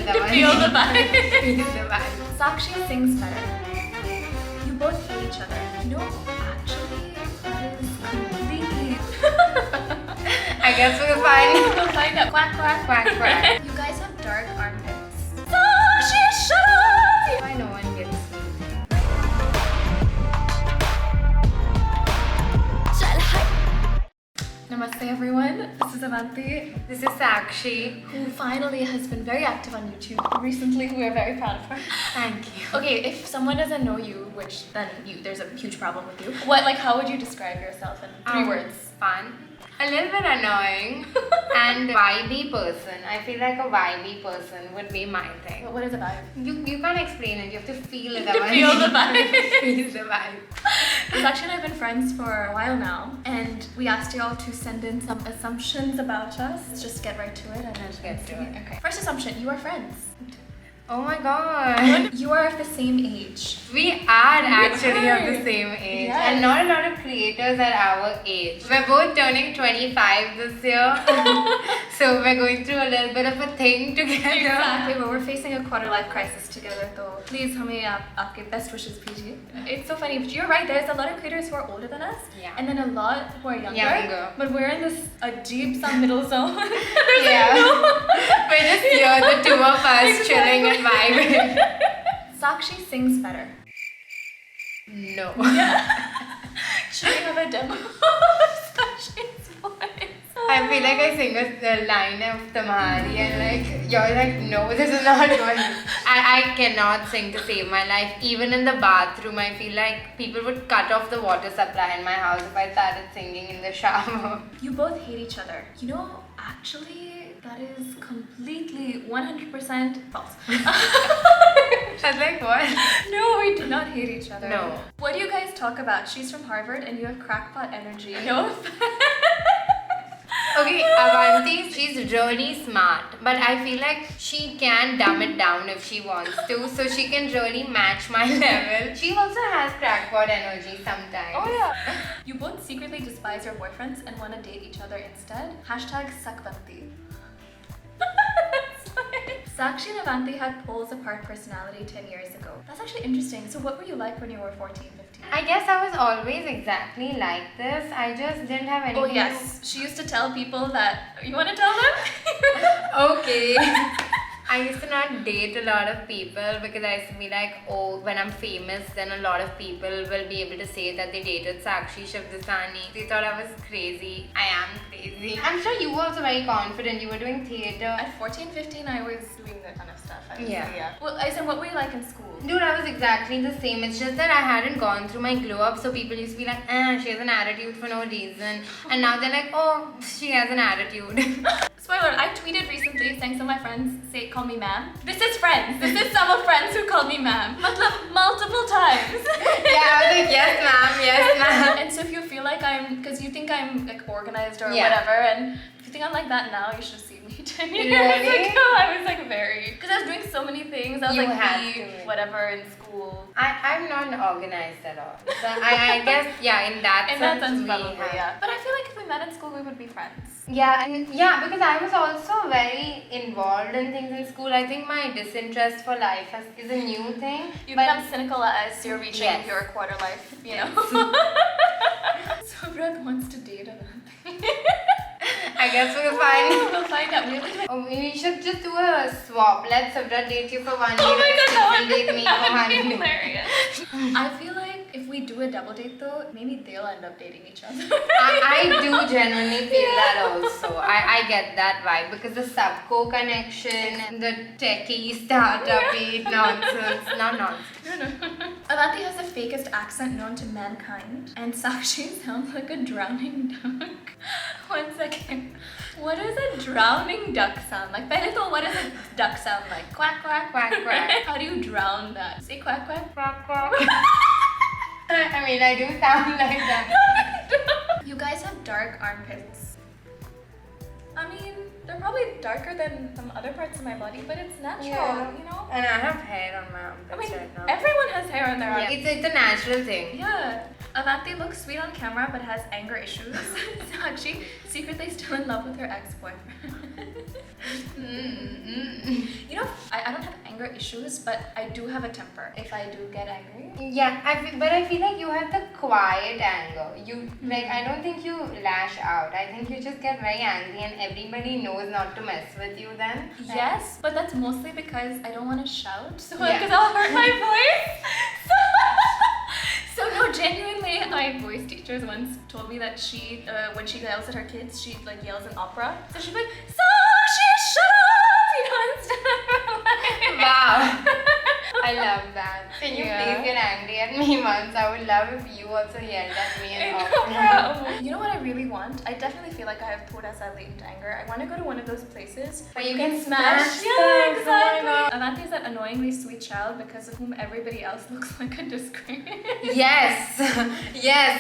the To one. feel the vibe. Feel the vibe. Sakshi sings better. You both hate each other. You know, actually, that is completely. I guess we'll find. We'll find out. Quack, quack, Quack, quack. You guys have dark armpits. Sakshi, shut up! Why no one gets me? Namaste everyone, this is Avanti, This is Sakshi. who finally has been very active on YouTube recently. We are very proud of her. Thank you. Okay, if someone doesn't know you, which then there's a huge problem with you. How would you describe yourself in three words? Fun. A little bit annoying and vibey person. I feel like a vibey person would be my thing. What is a vibe? You can't explain it. You have to feel it. To feel the vibe. Feel the vibe. Sakshi and I have been friends for a while now, and we asked you all to send in some assumptions about us. Let's just get right to it and then Get to it. Okay. First assumption, you are friends. Oh my god. You are of the same age. We are actually are. of the same age, Yes. and not a lot of creators are our age. We're both turning 25 this year, so we're going through a little bit of a thing together. Exactly, but we're facing a quarter life crisis together. So please, hame aapke best wishes PG. It's so funny, but you're right. There's a lot of creators who are older than us, Yeah. and then a lot who are younger. Younger. But we're in this a deep some middle zone. Yeah. We're just here, the two of us chilling and vibing. Sakshi sings better. No. Should we have a demo of Sakshi's voice? I feel like I sing a line of Tamari and like you're like, no, this is not going. I cannot sing to save my life. Even in the bathroom, I feel like people would cut off the water supply in my house if I started singing in the shower. You both hate each other. You know, actually, that is completely 100% false. I was like, what? No, we do not hate each other. No. What do you guys talk about? She's from Harvard and you have crackpot energy. No offense. Okay, Avanti, she's really smart, but I feel like she can dumb it down if she wants to, so she can really match my level. She also has crackpot energy sometimes. Oh yeah. You both secretly despise your boyfriends and want to date each other instead. Hashtag Sakvanti. Sakshi and Avanti had poles apart personality 10 years ago. That's actually interesting. So what were you like when you were 14, 15? I guess I was always exactly like this. I just didn't have anything. Oh yes, she used to tell people that. You want to tell them? Okay. I used to not date a lot of people because I used to be like, oh, when I'm famous, then a lot of people will be able to say that they dated Sakshi Shabdasani. They thought I was crazy. I am crazy. I'm sure you were also very confident. You were doing theatre. At 14, 15, I was doing that kind of stuff. I would Yeah. say, yeah. Well, I said, what were you like in school? Dude, I was exactly the same. It's just that I hadn't gone through my glow up, so people used to be like, she has an attitude for no reason. And now they're like, oh, she has an attitude. Spoiler, I tweeted recently saying some of my friends call me ma'am. This is friends. This is some of friends who called me ma'am. Multiple times. Yeah, I was like, yes ma'am, yes ma'am. And so if you feel like because you think I'm like organized or Yeah. whatever, and if you think I'm like that now, you should see me 10 years Really? ago. I was like because I was doing so many things. I was You like had leave, to. whatever in school. I'm not organized at all. So I guess, yeah, in that In that sense, we probably, have- yeah. But I feel like if we met in school, we would be friends. Yeah, and yeah, because I was also very involved in things in school. I think my disinterest for life is a new thing. You but become cynical as you're reaching Yes. your quarter life, you know. So Brad wants to date Avanti. I guess we'll find. We'll find out. We have to do it. Oh, we should just do a swap. Let Sabra date you for 1 year. Oh my god, and date me that for would 1 be year. hilarious. I feel like if we do a double date though, maybe they'll end up dating each other. I do genuinely feel that also. I get that vibe because the subco connection, the techie startup-y nonsense. Not nonsense. Avanti has the fakest accent known to mankind, and Sakshi sounds like a drowning duck. 1 second. What does a drowning duck sound like? Pehle to, what does a duck sound like? Quack, quack, Quack, quack. How do you drown that? Say quack, quack. Quack, quack. I mean, I do sound like that. You guys have dark armpits. I mean, they're probably darker than some other parts of my body, but it's natural, Yeah. you know? And I have hair on my I armpits mean, right now. everyone has hair on their Yeah, armpits. it's a natural thing. Yeah. Avanti looks sweet on camera but has anger issues. Sakshi secretly still in love with her ex-boyfriend. You know, I issues, but I do have a temper if I do get angry. Yeah, but I feel like you have the quiet anger. You like, I don't think you lash out. I think you just get very angry, and everybody knows not to mess with you then. Yes, but that's mostly because I don't want to shout, so Yeah. because I'll hurt my voice. So no, genuinely, my voice teachers once told me that she, when she yells at her kids, she like yells in opera. So she'd be like, "Sakshi, shut up!" You know, instead of like. Wow. I love that. Can you Yeah. please get angry at me once? I would love if you also yelled at me In in opera. You know what I really want? I definitely feel like I have Purasa latent anger. I want to go to one of those places Where you can smash. smash Yeah, things. exactly. Oh my God. Avanti is that annoyingly sweet child because of whom everybody else looks like a disgrace. Yes, yes.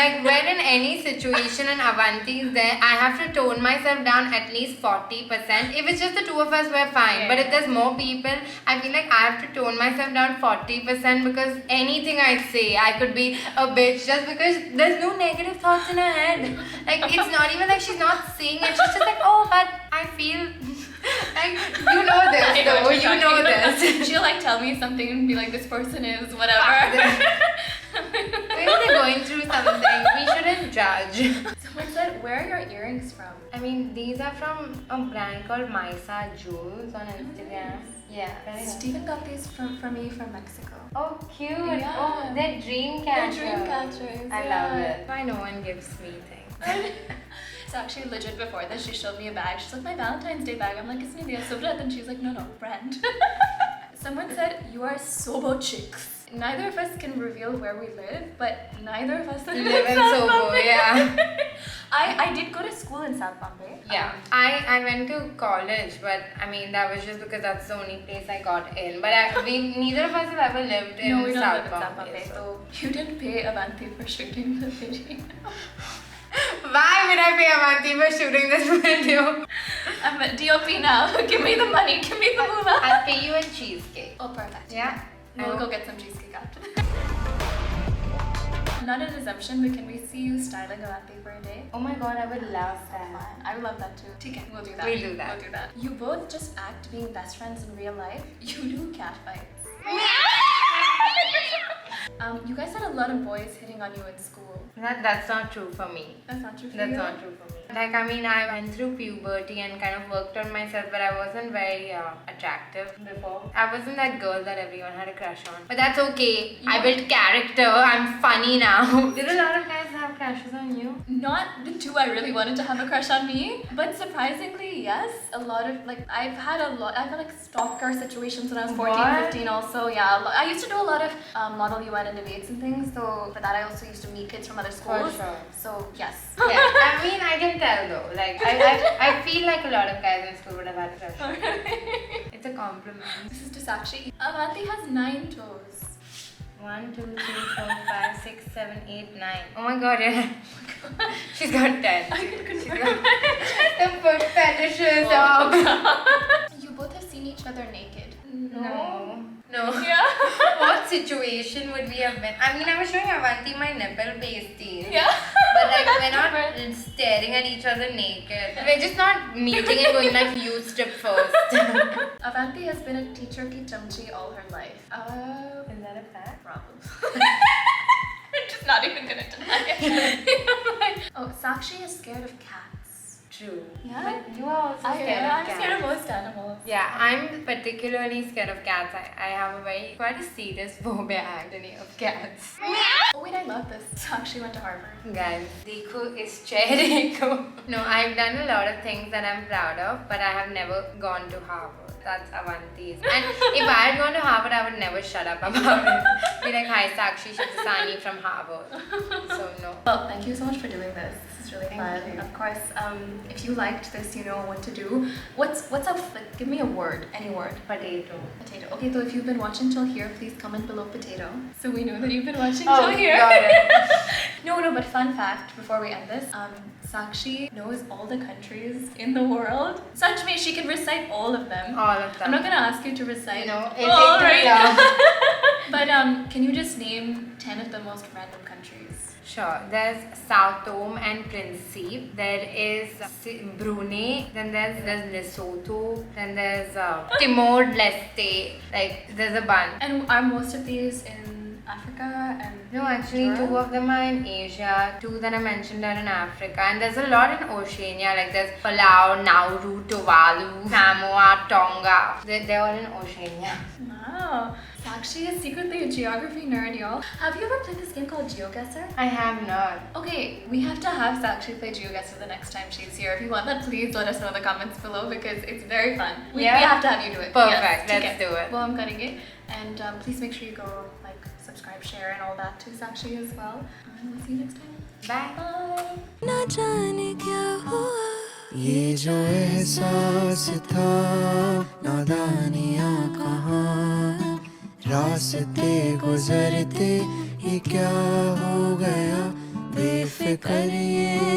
Like when in any situation and Avanti is there, I have to tone myself down at least 40%. If it's just the two of us, we're fine. Yeah. But if there's more people, I feel like I have to tone myself down 40% because anything I say, I could be a bitch just because there's no negative thoughts in her head. Like it's not even like she's not saying it. She's just like, oh, but I feel like you know I this know though. what You you're know talking about. this. She'll like tell me something and be like, this person is whatever. Maybe they're going through something. We shouldn't judge. Someone said, where are your earrings from? I mean, these are from a brand called Maisa Jewels on Instagram. Yeah. very nice. Stephen got these for me from Mexico. Oh, cute. Yeah. Oh, they're dream They're catchers. dream catchers. I yeah. love it. Why no one gives me things? So actually legit before this, she showed me a bag. She's like, my Valentine's Day bag. I'm like, it's Nivea Sobrat. And she's like, no, brand. Someone said, you are Sobo chicks. Neither of us can reveal where we live, but neither of us You live in Sobo, yeah. I did go to school in South Bombay. Yeah. I went to college, but I mean, that was just because that's the only place I got in. But neither of us have ever lived in No, we don't South live in South Bombay. Bombay. So you didn't pay Avanti for shooting the video. Why would I pay Avanti for shooting this video? I'm a DOP now. Give me the money. Give me the moolah. I'll pay you a cheesecake. Oh, perfect. Yeah? We'll go get some cheesecake after this. Not an assumption, but can we see you styling Avanti for a day? Oh my god, I would love that. Fine. I would love that too. Okay, we'll do that. We'll do that. We'll do that. You both just act being best friends in real life. You do cat fights. You guys had a lot of boys hitting on you in school. That's not true for me. That's not true for That's you? not true for me. Like, I mean, I went through puberty and kind of worked on myself, but I wasn't very attractive before. I wasn't that girl that everyone had a crush on. But that's okay. I built character. I'm funny now. Did a lot of guys have crushes on you? Not the two I really wanted to have a crush on me, but surprisingly, yes. A lot of, like, I've had like stalker situations when I was 14, What? 15 also, yeah. I used to do a lot of Model UN and debates and things, so for that I also used to meet kids from other schools. sure. So, yes. Yeah, I mean, I can tell though. Like, I feel like a lot of guys in school would have had a crush on me. It's a compliment. This is to Sakshi. Avanti has 9 toes. 1, 2, 3, 4, 5, 6, 7, 8, 9. Oh my god, yeah. She's got 10. I can She's confirm. got the foot fetishes Oh. You both have seen each other naked. No. No. Yeah. What situation would we have been? I mean, I was showing Avanti my nipple pasties. Yeah. But like, That's we're not different. staring at each other naked. We're just not meeting and going like, you strip first. Avanti has been a teacher ki chamchi all her life. Is that a fact? Problem. I'm just not even gonna deny it. Oh, Sakshi is scared of cats. True. Yeah? But you are also I'm scared of cats. scared of most animals. Yeah, I'm particularly scared of cats. I have a quite a serious phobia actually of cats. Oh wait, I love this. Sakshi went to Harvard. Guys, Dekho is chair Dekho. No, I've done a lot of things that I'm proud of, but I have never gone to Harvard. That's Avanti's. And if I had gone to Harvard, I would never shut up about it. Be like, hi Sakshi Shivasani from Harvard. So no. Well, thank you so much for doing this. This is really Thank fun. you. Of course, if you liked this, you know what to do. What's up? Like, give me a word, any word. Potato. Potato. Okay, so if you've been watching till here, please comment below potato. So we know that you've been watching Oh, till here. got it. No, but fun fact before we end this, Sakshi knows all the countries in the world. Such means she can recite all of them. All of them. I'm not gonna ask you to recite You know, all it right takes now. But can you just name 10 of the most random countries? Sure. There's Sao Tome and Principe. There is Brunei. Then there's Lesotho. Then there's Timor Leste. Like there's a bunch. And are most of these in Africa and No, actually, Europe? 2 of them are in Asia. 2 that I mentioned are in Africa, and there's a lot in Oceania. Like there's Palau, Nauru, Tuvalu, Samoa, Tonga. They're all in Oceania. Wow. Sakshi is secretly a geography nerd, y'all. Have you ever played this game called GeoGuessr? I have not. Okay, we have to have Sakshi play GeoGuessr the next time she's here. If you want that, please let us know in the comments below because it's very fun. We have to have you do it. Perfect. Yes, Let's do it. Well, I'm cutting it. And please make sure you go like, subscribe, share, and all that to Sakshi as well. And we'll see you next time. Bye. Bye. न जाने क्या हुआ ये जो एहसास था नादानियाँ कहाँ रास्ते गुजरते ये क्या हो गया बेफिक्र ये